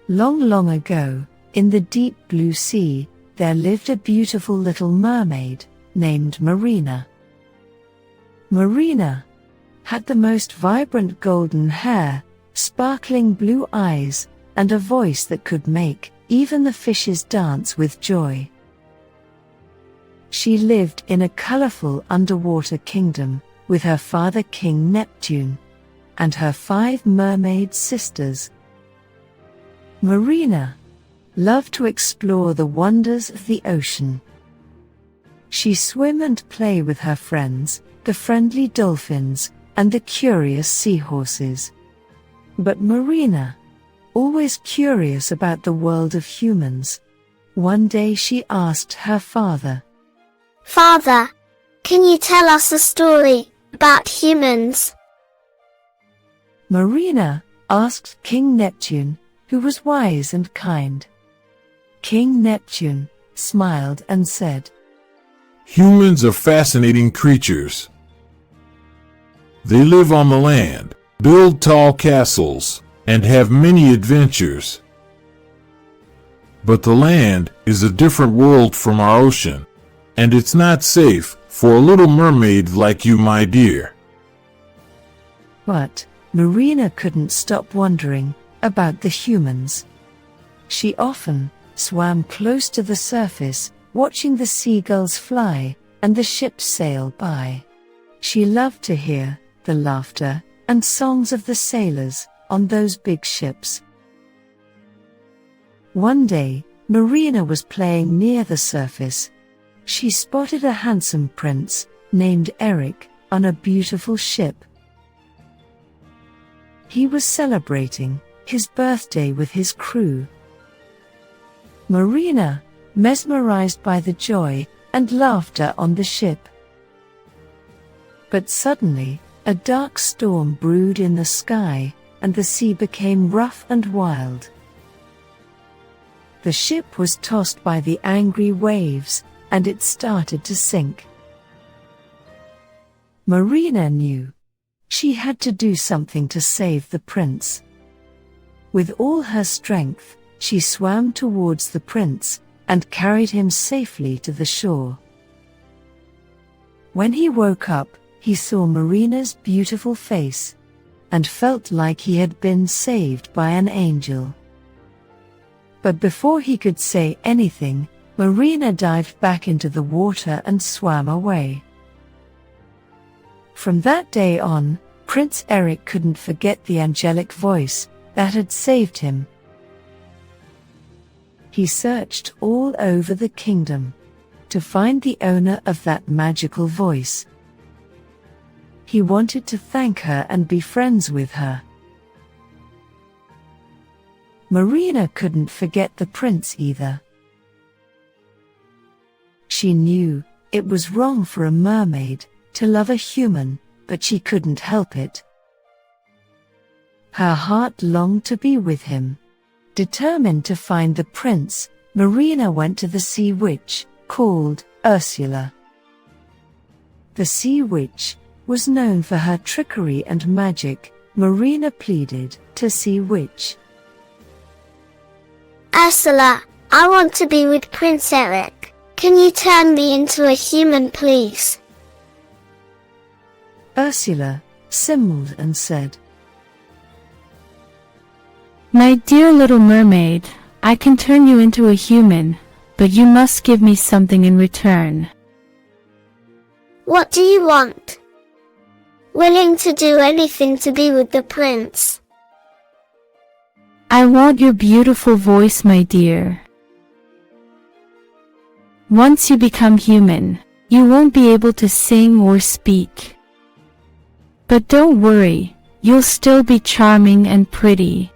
Long, long ago, in the deep blue sea, there lived a beautiful little mermaid named Marina. Marina had the most vibrant golden hair, sparkling blue eyes, and a voice that could make even the fishes dance with joy. She lived in a colorful underwater kingdom with her father King Neptune and her 5 mermaid sisters. Marina loved to explore the wonders of the ocean. She swam and play with her friends, the friendly dolphins, and the curious seahorses. But Marina, always curious about the world of humans, one day she asked her father, "Father, can you tell us a story about humans?" Marina asked King Neptune, who was wise and kind. King Neptune smiled and said, "Humans are fascinating creatures. They live on the land, build tall castles, and have many adventures. But the land is a different world from our ocean, and it's not safe for a little mermaid like you, my dear." But Marina couldn't stop wondering about the humans. She often swam close to the surface, watching the seagulls fly and the ships sail by. She loved to hear the laughter and songs of the sailors on those big ships. One day, Marina was playing near the surface. She spotted a handsome prince named Eric on a beautiful ship. He was celebrating his birthday with his crew. Marina, mesmerized by the joy and laughter on the ship. But suddenly, a dark storm brewed in the sky, and the sea became rough and wild. The ship was tossed by the angry waves, and it started to sink. Marina knew she had to do something to save the prince. With all her strength, she swam towards the prince and carried him safely to the shore. When he woke up, he saw Marina's beautiful face and felt like he had been saved by an angel. But before he could say anything, Marina dived back into the water and swam away. From that day on, Prince Eric couldn't forget the angelic voice that had saved him. He searched all over the kingdom to find the owner of that magical voice. He wanted to thank her and be friends with her. Marina couldn't forget the prince either. She knew it was wrong for a mermaid to love a human, but she couldn't help it. Her heart longed to be with him. Determined to find the prince, Marina went to the sea witch, called Ursula. The sea witch was known for her trickery and magic. Marina pleaded to sea witch, "Ursula, I want to be with Prince Eric. Can you turn me into a human, please?" Ursula simmered and said, "My dear little mermaid, I can turn you into a human, but you must give me something in return." "What do you want?" "Willing to do anything to be with the prince." "I want your beautiful voice, my dear. Once you become human, you won't be able to sing or speak. But don't worry, you'll still be charming and pretty.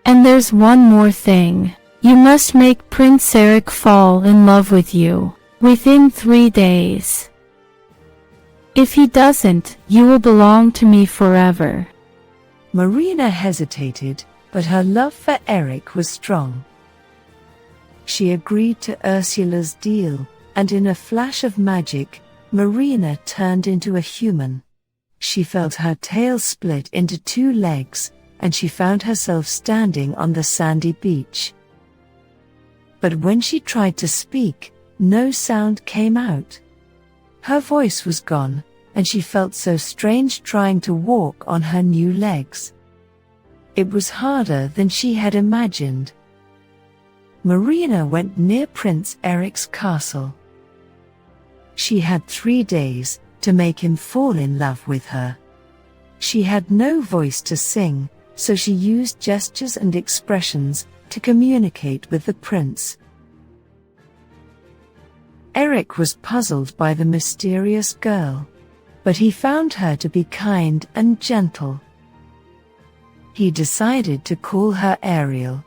And there's one more thing. You must make Prince Eric fall in love with you within 3 days. If he doesn't, you will belong to me forever." Marina hesitated, but her love for Eric was strong. She agreed to Ursula's deal, and in a flash of magic, Marina turned into a human. She felt her tail split into 2 legs, and she found herself standing on the sandy beach. But when she tried to speak, no sound came out. Her voice was gone, and she felt so strange trying to walk on her new legs. It was harder than she had imagined. Marina went near Prince Eric's castle. She had 3 days to make him fall in love with her. She had no voice to sing, so she used gestures and expressions to communicate with the prince. Eric was puzzled by the mysterious girl, but he found her to be kind and gentle. He decided to call her Ariel,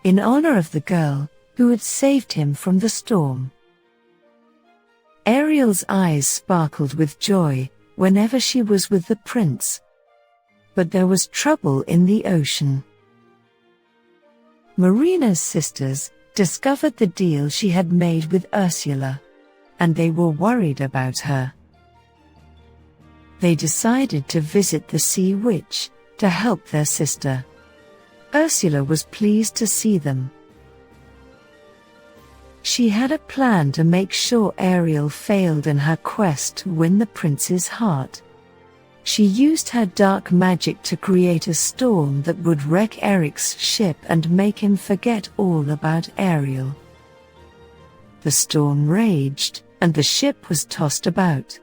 in honor of the girl who had saved him from the storm. Ariel's eyes sparkled with joy whenever she was with the prince. But there was trouble in the ocean. Marina's sisters discovered the deal she had made with Ursula, and they were worried about her. They decided to visit the sea witch to help their sister. Ursula was pleased to see them. She had a plan to make sure Ariel failed in her quest to win the prince's heart. She used her dark magic to create a storm that would wreck Eric's ship and make him forget all about Ariel. The storm raged, and the ship was tossed about.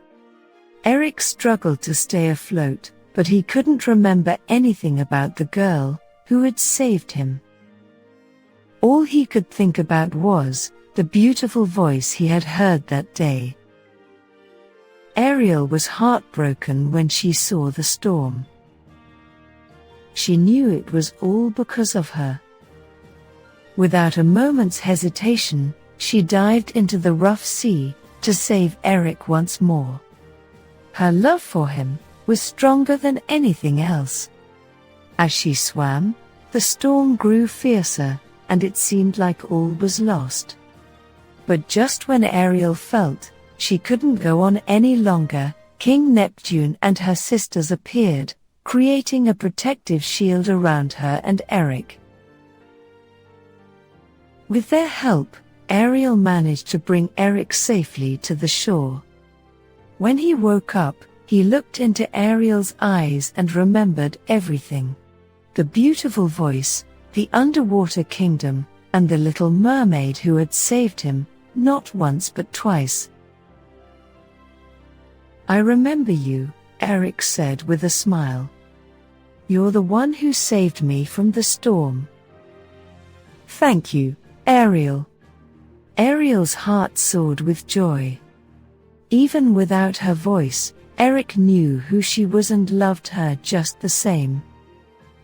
Eric struggled to stay afloat, but he couldn't remember anything about the girl who had saved him. All he could think about was the beautiful voice he had heard that day. Ariel was heartbroken when she saw the storm. She knew it was all because of her. Without a moment's hesitation, she dived into the rough sea to save Eric once more. Her love for him was stronger than anything else. As she swam, the storm grew fiercer, and it seemed like all was lost. But just when Ariel felt she couldn't go on any longer, King Neptune and her sisters appeared, creating a protective shield around her and Eric. With their help, Ariel managed to bring Eric safely to the shore. When he woke up, he looked into Ariel's eyes and remembered everything. The beautiful voice, the underwater kingdom, and the little mermaid who had saved him, not once but twice. "I remember you," Eric said with a smile. "You're the one who saved me from the storm." "Thank you, Ariel." Ariel's heart soared with joy. Even without her voice, Eric knew who she was and loved her just the same.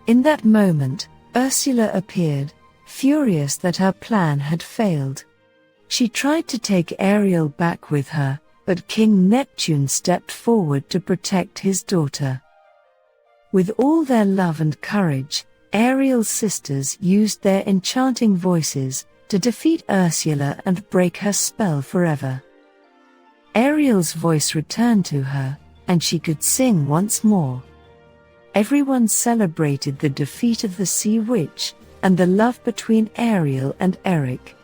In that moment, Ursula appeared, furious that her plan had failed. She tried to take Ariel back with her, but King Neptune stepped forward to protect his daughter. With all their love and courage, Ariel's sisters used their enchanting voices to defeat Ursula and break her spell forever. Ariel's voice returned to her, and she could sing once more. Everyone celebrated the defeat of the Sea Witch and the love between Ariel and Eric.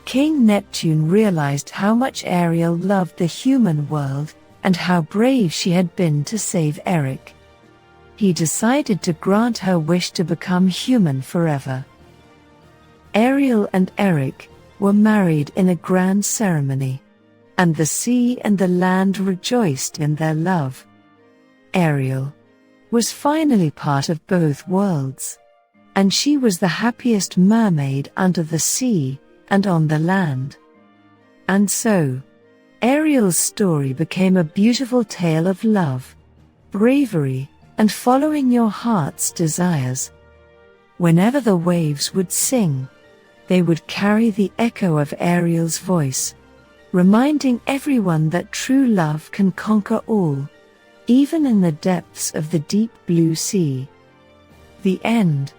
King Neptune realized how much Ariel loved the human world and how brave she had been to save Eric. He decided to grant her wish to become human forever. Ariel and Eric were married in a grand ceremony, and the sea and the land rejoiced in their love. Ariel was finally part of both worlds, and she was the happiest mermaid under the sea and on the land. And so, Ariel's story became a beautiful tale of love, bravery, and following your heart's desires. Whenever the waves would sing, they would carry the echo of Ariel's voice, reminding everyone that true love can conquer all, even in the depths of the deep blue sea. The end.